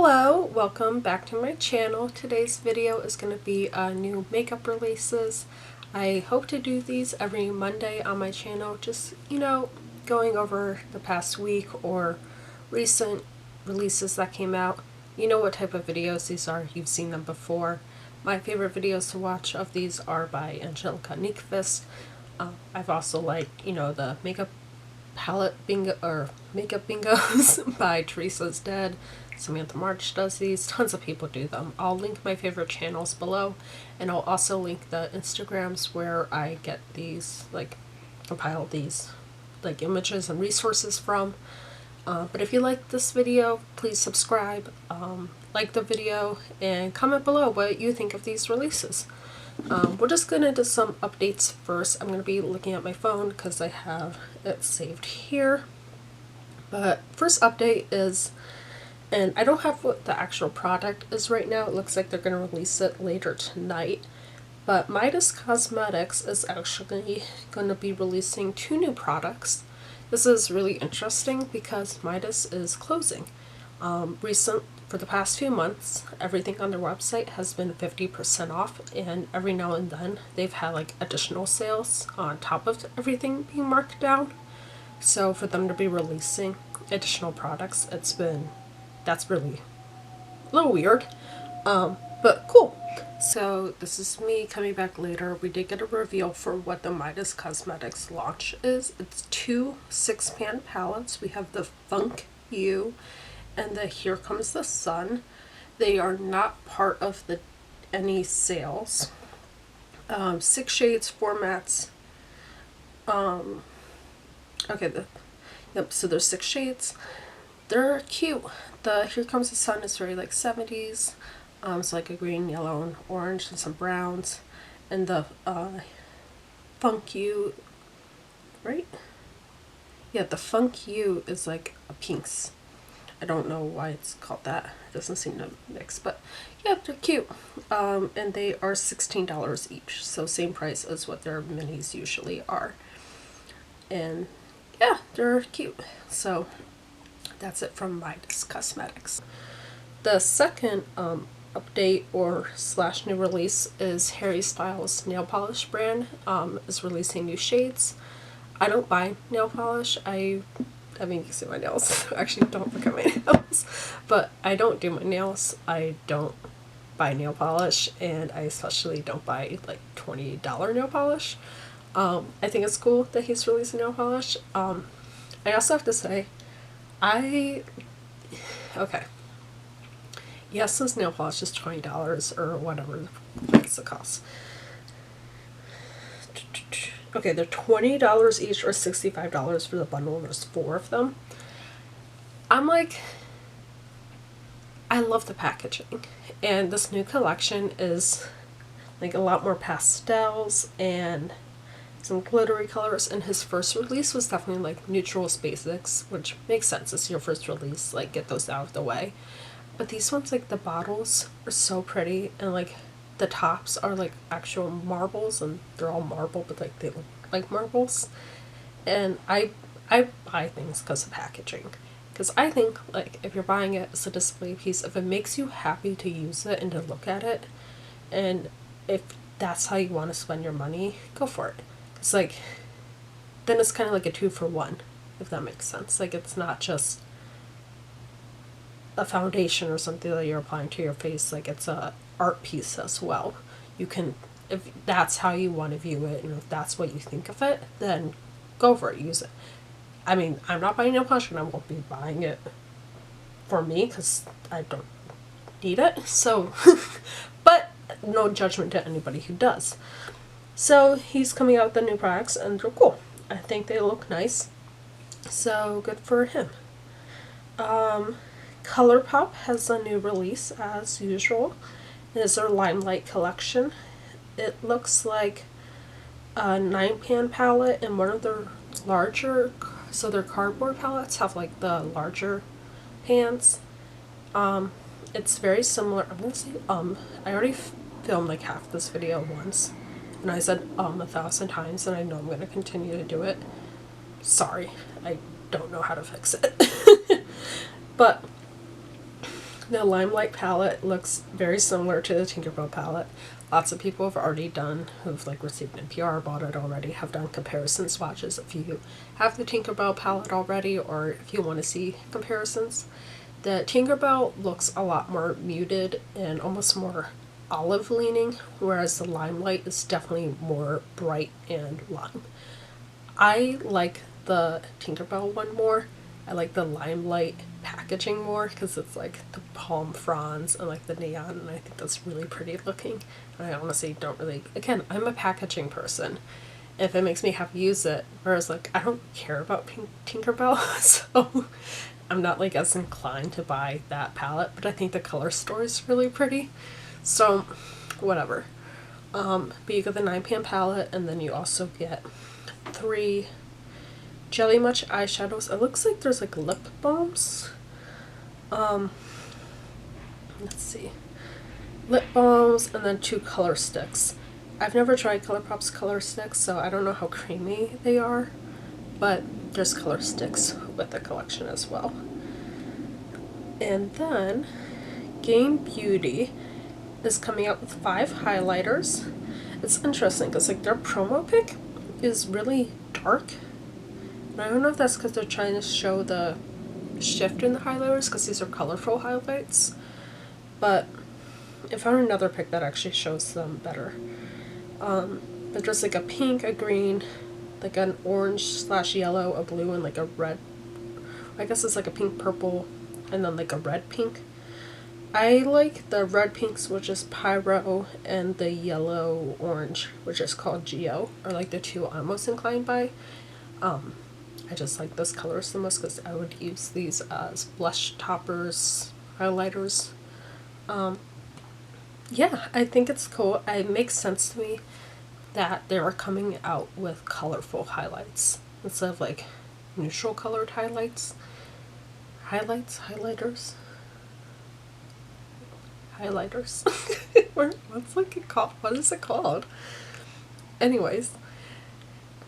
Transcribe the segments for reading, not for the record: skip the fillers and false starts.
Hello, welcome back to my channel. Today's video is going to be new makeup releases. I hope to do these every Monday on my channel, just, going over the past week or recent releases that came out. You know what type of videos these are, you've seen them before. My favorite videos to watch of these are by Angelica Nyqvist. I've also liked, the makeup palette bingo or makeup bingos by Teresa's Dead. Samantha March does these. Tons of people do them. I'll link my favorite channels below, and I'll also link the Instagrams where I get these, compile these, images and resources from. But if you like this video, please subscribe, like the video, and comment below what you think of these releases. We're just going to do some updates first. I'm going to be looking at my phone because I have it saved here. But first update is, and I don't have what the actual product is right now. It looks like they're going to release it later tonight. But Midas Cosmetics is actually going to be releasing 2 new products. This is really interesting because Midas is closing. For the past few months, everything on their website has been 50% off, and every now and then they've had additional sales on top of everything being marked down. So for them to be releasing additional products, that's really a little weird, but cool. So this is me coming back later. We did get a reveal for what the Midas Cosmetics launch is. It's 2 6-pan palettes. We have the Funk You and the Here Comes the Sun. They are not part of any sales. 6 shades, 4 mattes. So there's 6 shades. They're cute. The Here Comes the Sun is very 70s. It's a green, yellow, and orange, and some browns. And the Funk You, right? Yeah, the Funk You is a pinks. I don't know why it's called that. It doesn't seem to mix, but yeah, they're cute. And they are $16 each, so same price as what their minis usually are. And yeah, they're cute. So that's it from Midas Cosmetics. The second update or / new release is Harry Styles nail polish brand is releasing new shades. I don't buy nail polish. I mean, you can see my nails. Actually, don't look at my nails. But I don't do my nails. I don't buy nail polish, and I especially don't buy $20 nail polish. I think it's cool that he's releasing nail polish. I also have to say, okay. Yes, this nail polish is $20 or whatever the cost. Okay, they're $20 each or $65 for the bundle, and there's 4 of them. I love the packaging, and this new collection is a lot more pastels and some glittery colors, and his first release was definitely neutrals basics, which makes sense. It's your first release, get those out of the way. But these ones, the bottles are so pretty, and the tops are actual marbles, and they're all marble, but they look like marbles. And I buy things because of packaging, because I think if you're buying it as a display piece, if it makes you happy to use it and to look at it, and if that's how you want to spend your money, go for it. It's then it's kind of a 2-for-1, if that makes sense. It's not just a foundation or something that you're applying to your face. It's a art piece as well. You can, if that's how you want to view it, and if that's what you think of it, then go for it, use it. I mean, I'm not buying nail polish, and I won't be buying it for me because I don't need it. So, but no judgment to anybody who does. So he's coming out with the new products, and they're cool. I think they look nice. So good for him. ColourPop has a new release as usual. It is their Limelight collection. It looks like a 9-pan palette, and one of their larger, so their cardboard palettes have the larger pans. It's very similar. I'm gonna say I already filmed half this video once, and I said 1,000 times, and I know I'm going to continue to do it. Sorry, I don't know how to fix it. But The Limelight palette looks very similar to the Tinkerbell palette. Lots of people have already done, who've like received NPR, bought it already, have done comparison swatches if you have the Tinkerbell palette already or if you want to see comparisons. The Tinkerbell looks a lot more muted and almost more olive leaning, whereas the Limelight is definitely more bright and lime. I like the Tinkerbell one more. I like the Limelight packaging more because it's like the palm fronds and like the neon, and I think that's really pretty looking. And I honestly don't really, again, I'm a packaging person. If it makes me happy to use it, whereas like I don't care about Tinkerbell, so I'm not like as inclined to buy that palette, but I think the color story is really pretty. So whatever. But you get the 9pan palette, and then you also get 3 Jelly Much eyeshadows. It looks like there's like lip balms. Let's see. Lip balms, and then 2 color sticks. I've never tried ColourPop's color sticks, so I don't know how creamy they are, but there's color sticks with the collection as well. And then Game Beauty is coming out with 5 highlighters. It's interesting because like their promo pic is really dark. And I don't know if that's because they're trying to show the shift in the highlighters because these are colorful highlights. But I found another pic that actually shows them better. But there's like a pink, a green, like an orange/yellow, a blue, and like a red. I guess it's like a pink purple and then like a red pink. I like the red pinks, which is Pyro, and the yellow orange, which is called Geo, are like the 2 I'm most inclined by. I just like those colors the most because I would use these as blush toppers, highlighters. Yeah, I think it's cool. It makes sense to me that they are coming out with colorful highlights instead of like neutral colored highlights. Highlighters. What's like it called? What is it called? Anyways,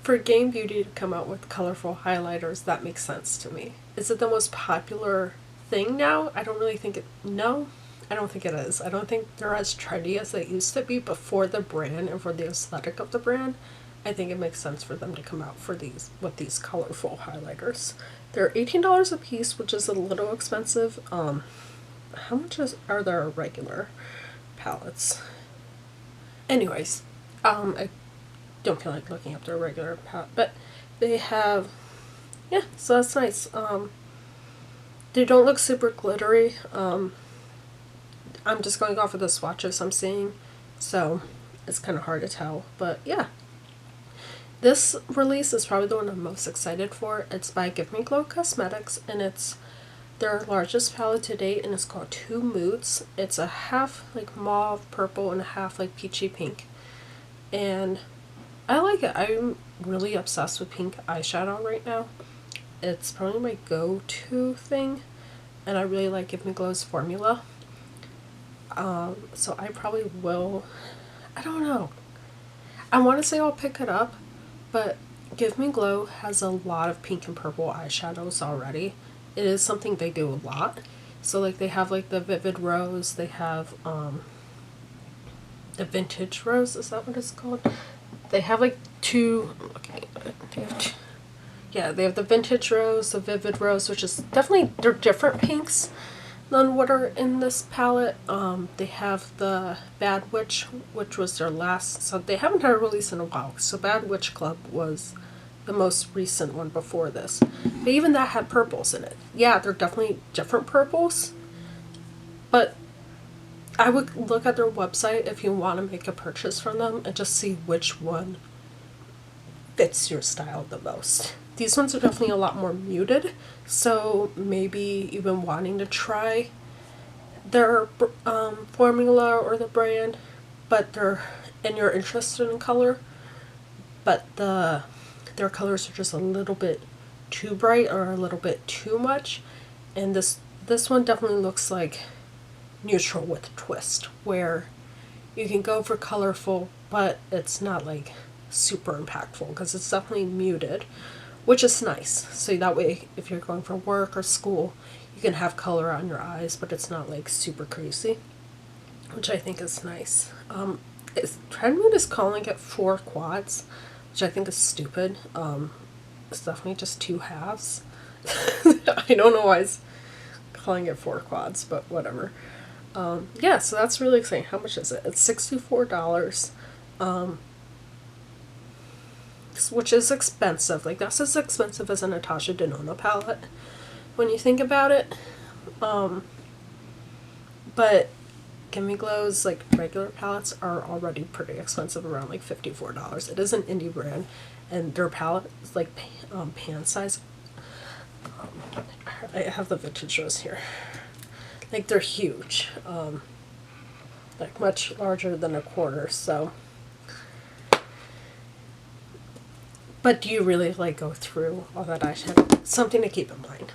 for Game Beauty to come out with colorful highlighters, that makes sense to me. Is it the most popular thing now? I don't really think it. No, I don't think it is. I don't think they're as trendy as they used to be, but for the brand and for the aesthetic of the brand, I think it makes sense for them to come out for these with these colorful highlighters. They're $18 a piece, which is a little expensive. How much are their regular palettes? Anyways, I don't feel like looking up their regular palette, but they have, yeah, so that's nice. They don't look super glittery. I'm just going off of the swatches I'm seeing, so it's kind of hard to tell, but yeah. This release is probably the one I'm most excited for. It's by Give Me Glow Cosmetics, and it's their largest palette to date, and it's called Two Moods. It's a half like mauve purple and a half like peachy pink, and I like it. I'm really obsessed with pink eyeshadow right now. It's probably my go-to thing, and I really like Give Me Glow's formula. So I probably will, I don't know. I want to say I'll pick it up, but Give Me Glow has a lot of pink and purple eyeshadows already. It is something they do a lot. So like they have like the Vivid Rose, they have the Vintage Rose, is that what it's called? They have like 2, okay, yeah, they have the Vintage Rose, the Vivid Rose, which is definitely, they're different pinks than what are in this palette. They have the Bad Witch, which was their last, so they haven't had a release in a while. So Bad Witch Club was the most recent one before this. But even that had purples in it. Yeah, they're definitely different purples, but I would look at their website if you want to make a purchase from them and just see which one fits your style the most. These ones are definitely a lot more muted, so maybe you've been wanting to try their formula or the brand, but you're interested in color, but their colors are just a little bit too bright or a little bit too much, and this one definitely looks like neutral with a twist, where you can go for colorful, but it's not like super impactful because it's definitely muted, which is nice. So that way, if you're going for work or school, you you can have color on your eyes, but it's not like super crazy, which I think is nice. Trendmood is calling it 4 quads, which I think is stupid. It's definitely just 2 halves. I don't know why it's calling it 4 quads, but whatever. Yeah, so that's really exciting. How much is it? It's $64. Which is expensive. Like, that's as expensive as a Natasha Denona palette when you think about it. But Gimme Glow's like regular palettes are already pretty expensive, around like $54. It is an indie brand, and their palette is like pan size. I have the vintage rows here. Like, they're huge, like much larger than a quarter. So, but do you really like go through all that eyeshadow? Something to keep in mind.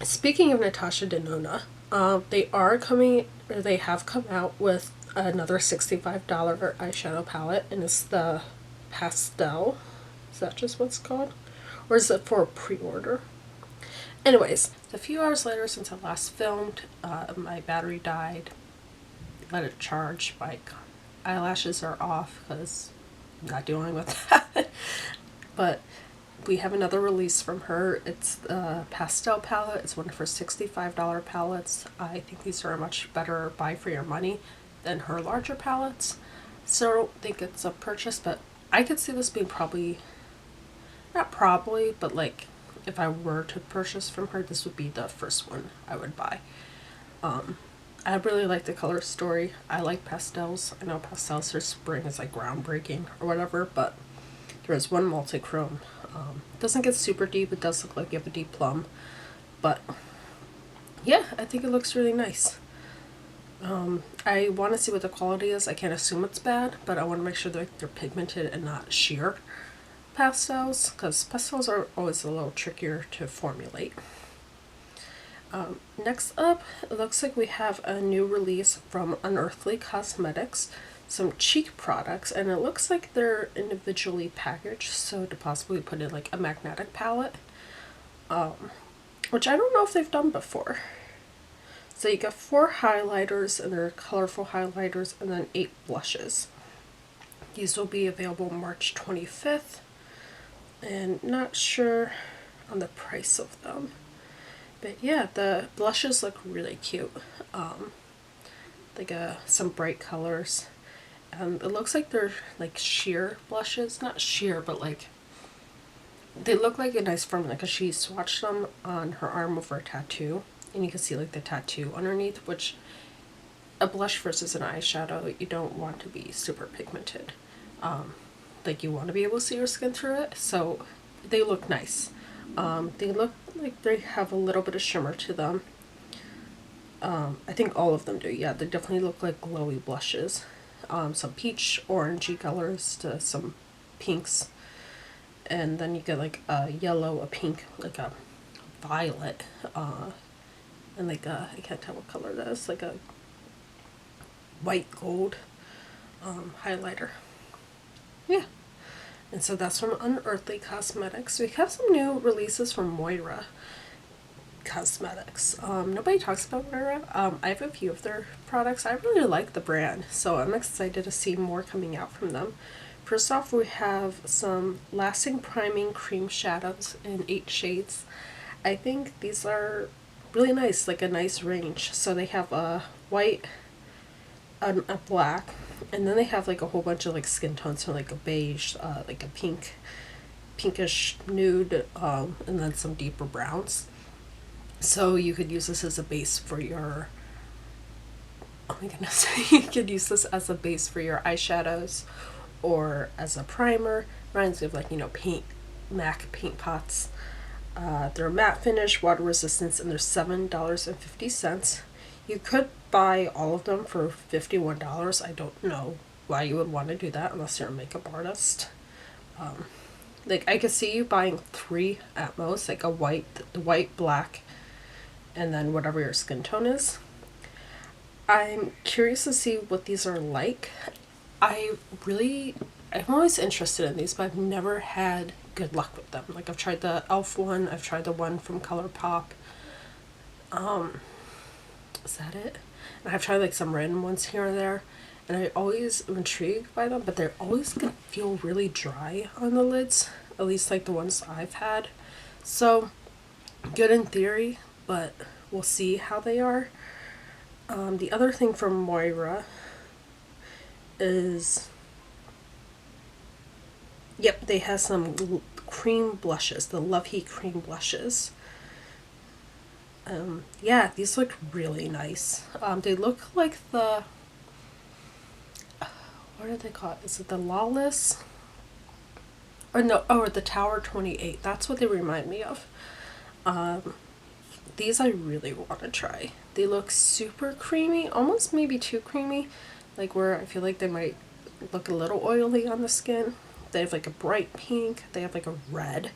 Speaking of Natasha Denona, they are coming, or they have come out with another $65 eyeshadow palette, and it's the Pastel. Is that just what it's called? Or is it for a pre-order? Anyways, a few hours later since I last filmed, my battery died. Let it charge. My eyelashes are off because I'm not dealing with that. But we have another release from her. It's the Pastel palette. It's one of her $65 palettes. I think these are a much better buy for your money than her larger palettes. So I don't think it's a purchase, but I could see this being probably, not probably, but like if I were to purchase from her, this would be the first one I would buy. I really like the color story. I like pastels. I know pastels for spring is like groundbreaking or whatever, but there is one multi-chrome. Doesn't get super deep. It does look like you have a deep plum, but yeah, I think it looks really nice. I want to see what the quality is. I can't assume it's bad, but I want to make sure that they're pigmented and not sheer pastels, because pastels are always a little trickier to formulate. Next up, it looks like we have a new release from Unearthly Cosmetics, some cheek products, and it looks like they're individually packaged, so to possibly put in like a magnetic palette, which I don't know if they've done before. So you got 4 highlighters, and they're colorful highlighters, and then 8 blushes. These will be available March 25th, and not sure on the price of them. But yeah, the blushes look really cute. Like some bright colors. It looks like they're like sheer blushes. Not sheer, but like they look like a nice formula, because she swatched them on her arm over a tattoo. And you can see like the tattoo underneath, which a blush versus an eyeshadow, you don't want to be super pigmented. Like, you want to be able to see your skin through it, so they look nice. They look like they have a little bit of shimmer to them. I think all of them do. Yeah, they definitely look like glowy blushes. Some peach orangey colors to some pinks, and then you get like a yellow, a pink, like a violet, and like a, I can't tell what color that is, like a white gold highlighter. Yeah. And so that's from Unearthly Cosmetics. We have some new releases from Moira Cosmetics. Nobody talks about Moira. I have a few of their products. I really like the brand, so I'm excited to see more coming out from them. First off, we have some Lasting Priming Cream Shadows in 8 shades. I think these are really nice, like a nice range. So they have a white, a black, and then they have like a whole bunch of like skin tones, so like a beige, like a pink, pinkish nude, and then some deeper browns. So you could use this as a base for your, oh my goodness, you could use this as a base for your eyeshadows or as a primer. Reminds me of like, you know, MAC paint pots. They're matte finish, water resistance, and they're $7.50. You could buy all of them for $51. I don't know why you would want to do that unless you're a makeup artist. Like, I could see you buying 3 at most, like a white, the white, black, and then whatever your skin tone is. I'm curious to see what these are like. I'm always interested in these, but I've never had good luck with them. Like, I've tried the e.l.f. one, I've tried the one from ColourPop, Is that it? And I've tried like some random ones here and there, and I always am intrigued by them, but they're always gonna feel really dry on the lids, at least like the ones I've had. So good in theory, but we'll see how they are. The other thing from Moira is, yep, they have some cream blushes, the Loveheat Cream Blushes. Yeah, these look really nice. They look like the, what are they called? Is it the Lawless? Or no, or the Tower 28. That's what they remind me of. These I really want to try. They look super creamy, almost maybe too creamy, like where I feel like they might look a little oily on the skin. They have like a bright pink, they have like a red,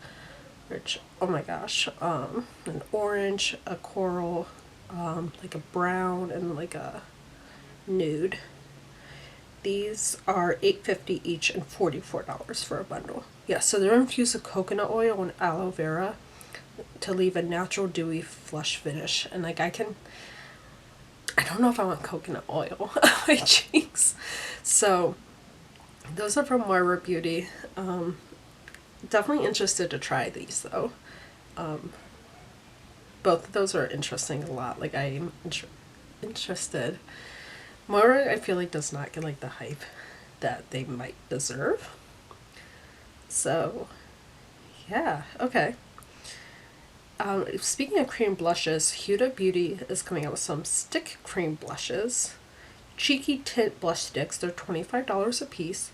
which, oh my gosh, an orange, a coral, like a brown, and like a nude. These are $8.50 each and $44 for a bundle. Yeah, so they're infused with coconut oil and aloe vera to leave a natural dewy flush finish. And like I don't know if I want coconut oil on my cheeks. So those are from Moira Beauty. Definitely interested to try these though. Both of those are interesting a lot. Like I'm interested. Moira I feel like does not get like the hype that they might deserve. So yeah, okay. Speaking of cream blushes, Huda Beauty is coming out with some stick cream blushes. Cheeky Tint blush sticks. They're $25 a piece.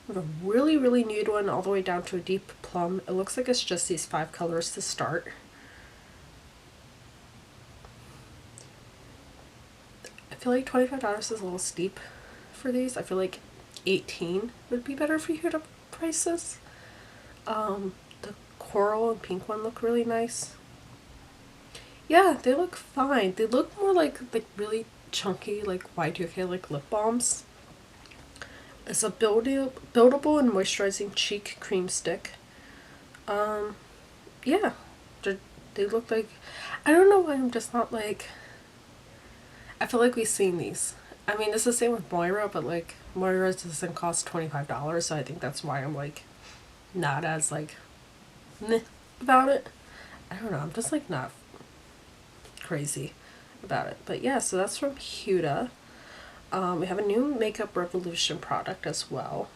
We have a really, really nude one all the way down to a deep plum. It looks like it's just these 5 colors to start. I feel like $25 is a little steep for these. I feel like $18 would be better for Huda prices. The coral and pink one look really nice. Yeah, they look fine. They look more like really chunky, like Y2K, like lip balms. It's a buildable and moisturizing cheek cream stick. Yeah, they look like, I don't know why I'm just not like, I feel like we've seen these. I mean, it's the same with Moira, but like Moira doesn't cost $25, so I think that's why I'm like not as like meh about it. I don't know, I'm just like not crazy about it. But yeah, so that's from Huda. We have a new Makeup Revolution product as well.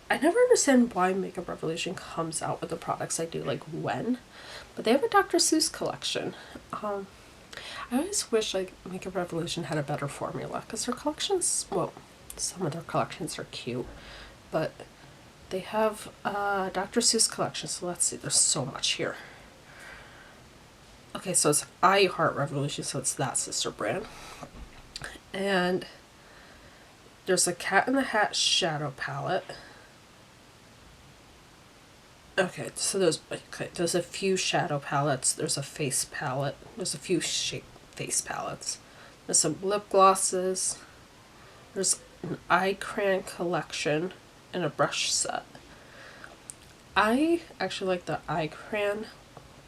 I never understand why Makeup Revolution comes out with the products I do, like when, but they have a Dr. Seuss collection. I always wish like Makeup Revolution had a better formula, because their collections, well, some of their collections are cute, but they have a Dr. Seuss collection, so let's see, there's so much here. Okay, so it's I Heart Revolution, so it's that sister brand. And there's a Cat in the Hat shadow palette. Okay, so there's a few shadow palettes. There's a face palette. There's a few face palettes. There's some lip glosses. There's an eye crayon collection and a brush set. I actually like the eye crayon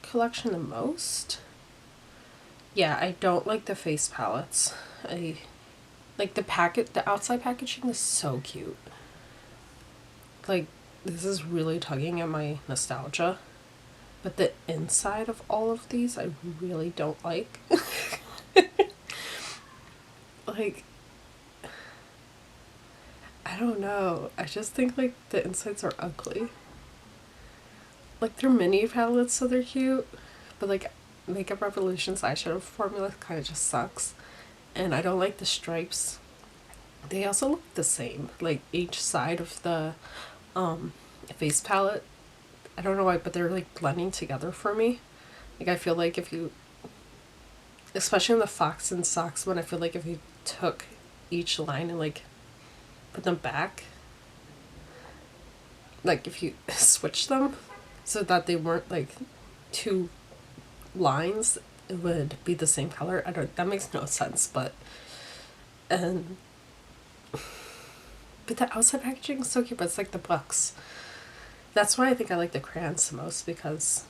collection the most. Yeah, I don't like the face palettes. I like the outside packaging is so cute. Like, this is really tugging at my nostalgia. But the inside of all of these I really don't like. Like, I don't know. I just think like the insides are ugly. Like, they're mini palettes, so they're cute. But like Makeup Revolution's eyeshadow formula kind of just sucks. And I don't like the stripes. They also look the same. Like each side of the face palette. I don't know why, but they're like blending together for me. Like, I feel like if you, especially in the Fox and Socks one, I feel like if you took each line and like put them back, like if you switch them so that they weren't like two lines, it would be the same color. I don't, that makes no sense, but the outside packaging is so cute, but it's like the books. That's why I think I like the crayons the most, because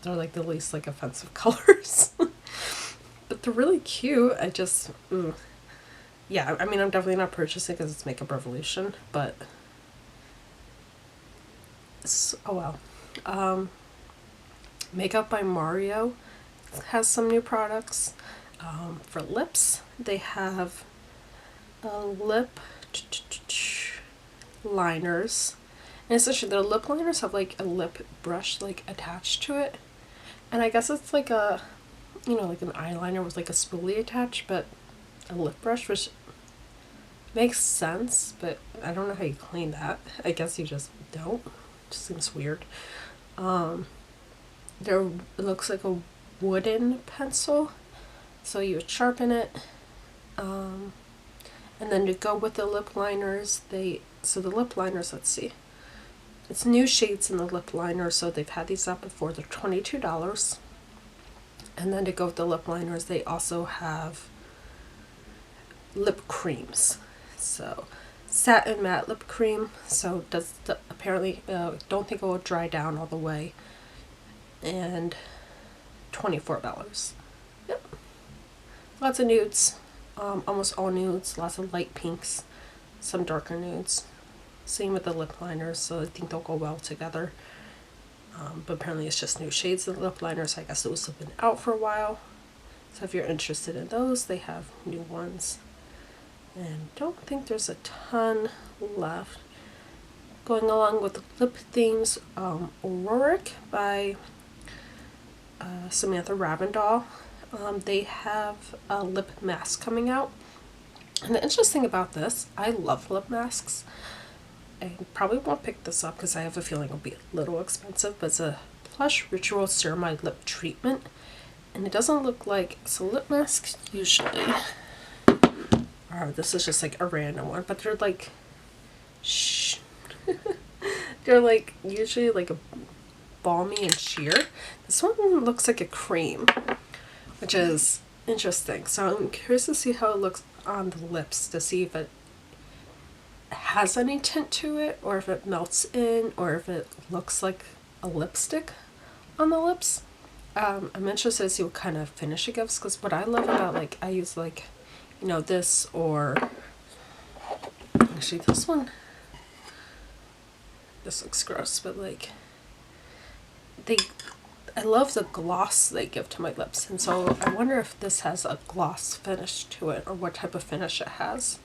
They're like the least like offensive colors. But they're really cute. I just, yeah, I mean, I'm definitely not purchasing because it's Makeup Revolution, but oh well. Makeup by Mario has some new products. For lips, they have lip liners. And essentially, the lip liners have like a lip brush like attached to it. And I guess it's like a, you know, like an eyeliner with like a spoolie attached, but a lip brush, which makes sense, but I don't know how you clean that. I guess you just don't. It just seems weird. There, it looks like a wooden pencil, so you would sharpen it. And then to go with the lip liners, so the lip liners, let's see. It's new shades in the lip liner, so they've had these out before. They're $22. And then to go with the lip liners, they also have lip creams. So satin matte lip cream. So apparently don't think it will dry down all the way. And $24. Yep. Lots of nudes. Almost all nudes. Lots of light pinks. Some darker nudes. Same with the lip liners, so I think they'll go well together. But apparently it's just new shades of lip liners. I guess those have been out for a while. So if you're interested in those, they have new ones. And don't think there's a ton left. Going along with the lip themes, Auroric by Samantha Ravindall. They have a lip mask coming out. And the interesting about this, I love lip masks. I probably won't pick this up because I have a feeling it'll be a little expensive, but it's a Plush Ritual Ceramide Lip Treatment. And it doesn't look like, so lip masks usually, or this is just like a random one, but they're like, they're like usually like a balmy and sheer. This one looks like a cream, which is interesting. So I'm curious to see how it looks on the lips, to see if it has any tint to it, or if it melts in, or if it looks like a lipstick on the lips. I'm interested to see what kind of finish it gives, because what I love about, like, I use like, you know, this, or actually this one, this looks gross, but like I love the gloss they give to my lips, and so I wonder if this has a gloss finish to it, or what type of finish it has.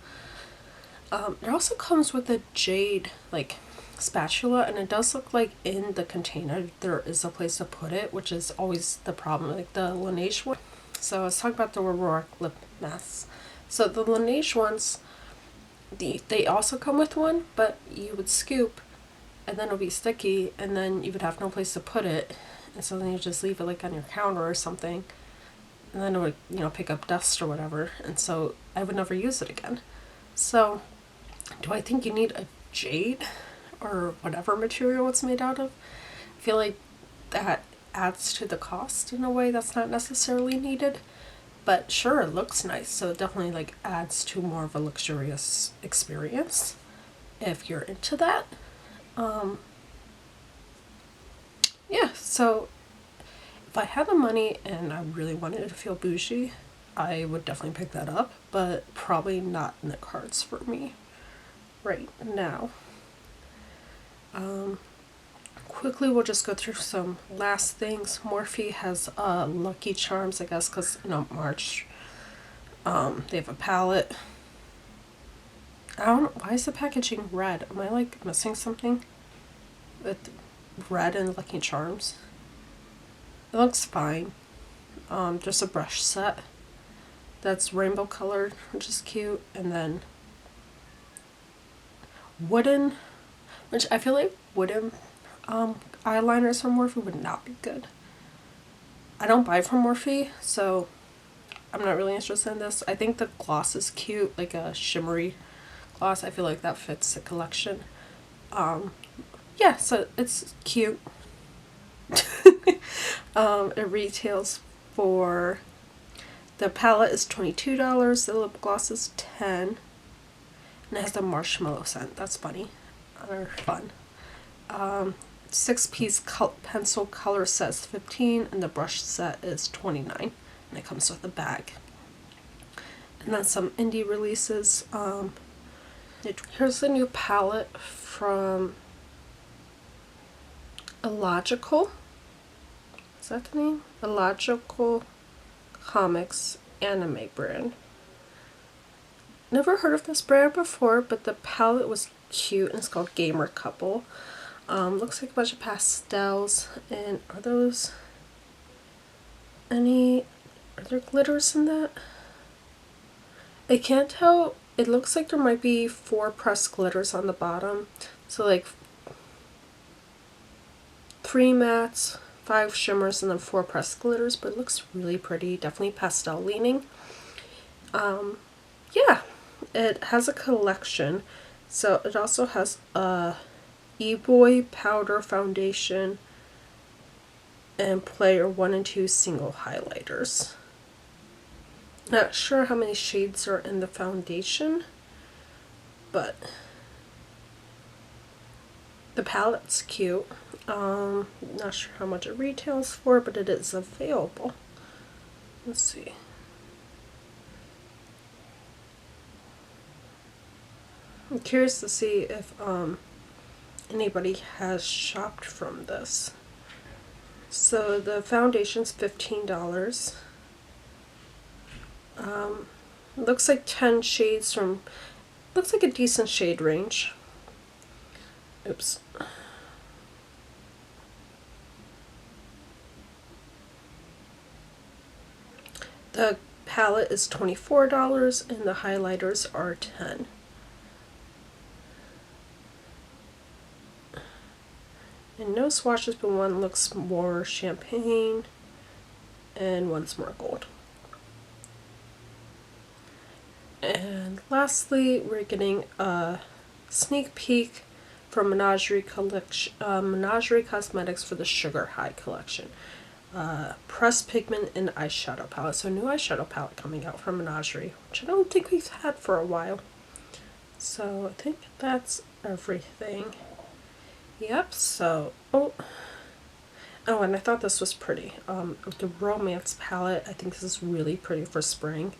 It also comes with a jade like spatula, and it does look like in the container there is a place to put it, which is always the problem, like the Laneige one. So let's talk about the Auroric lip masks. So the Laneige ones, they also come with one, but you would scoop and then it'll be sticky, and then you would have no place to put it, and so then you just leave it like on your counter or something, and then it would, you know, pick up dust or whatever, and so I would never use it again. So do I think you need a jade or whatever material it's made out of? I feel like that adds to the cost in a way that's not necessarily needed, but sure, it looks nice, so it definitely like adds to more of a luxurious experience if you're into that. Yeah, so if I had the money and I really wanted it to feel bougie, I would definitely pick that up, but probably not in the cards for me right now. Quickly, we'll just go through some last things. Morphe has Lucky Charms, I guess, because, you know, March. They have a palette. I don't know, why is the packaging red? Am I like missing something with red and Lucky Charms? It looks fine. Just a brush set that's rainbow colored, which is cute, and then wooden, which I feel like wooden eyeliners from Morphe would not be good. I don't buy from Morphe, so I'm not really interested in this. I think the gloss is cute, like a shimmery gloss. I feel like that fits the collection. Yeah, so it's cute. It retails for, the palette is $22, the lip gloss is $10, and it has the marshmallow scent. That's funny or fun. 6-piece pencil color set is $15 and the brush set is $29, and it comes with a bag. And then some indie releases. Here's a new palette from Illogical. Is that the name? Illogical Comics anime brand. Never heard of this brand before, but the palette was cute and it's called Gamer Couple. Looks like a bunch of pastels. And are there glitters in that? I can't tell. It looks like there might be 4 pressed glitters on the bottom. So like 3 mattes, 5 shimmers, and then 4 pressed glitters, but it looks really pretty. Definitely pastel leaning. Yeah, it has a collection. So it also has a Eboy powder foundation and player 1 and 2 single highlighters. Not sure how many shades are in the foundation, but the palette's cute. Not sure how much it retails for, but it is available. Let's see. I'm curious to see if anybody has shopped from this. So the foundation's $15. Looks like 10 shades from, looks like a decent shade range. Oops. The palette is $24 and the highlighters are $10. And no swatches, but one looks more champagne and one's more gold. And lastly, we're getting a sneak peek from Menagerie Cosmetics for the Sugar High collection. Pressed pigment and eyeshadow palette. So a new eyeshadow palette coming out from Menagerie, which I don't think we've had for a while. So I think that's everything. Yep, so, oh, and I thought this was pretty. The Romance palette, I think this is really pretty for spring.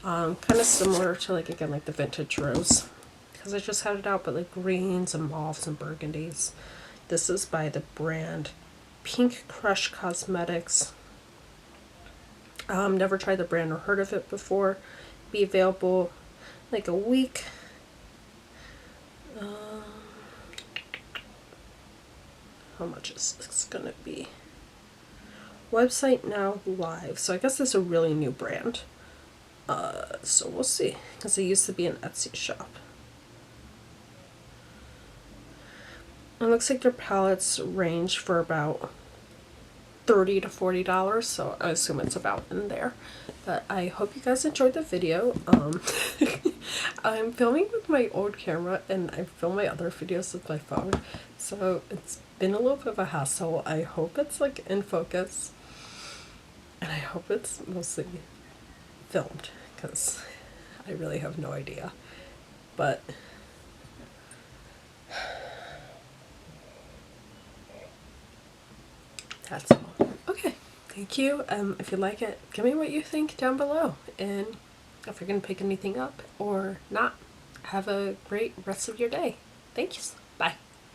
Kind of similar to, like, again, like the Vintage Rose, because I just had it out, but like greens and mauves and burgundies. This is by the brand Pink Crush Cosmetics. Never tried the brand or heard of it before. Be available like a week. How much is this gonna be? Website now live. So I guess this is a really new brand. So we'll see, because it used to be an Etsy shop. It looks like their palettes range for about $30 to $40, so I assume it's about in there. But I hope you guys enjoyed the video. I'm filming with my old camera and I film my other videos with my phone, so it's been a little bit of a hassle. I hope it's like in focus, and I hope it's mostly filmed, because I really have no idea. But that's all. Okay, thank you. If you like it, give me what you think down below, and if you're gonna pick anything up or not, have a great rest of your day. Thank you. Bye.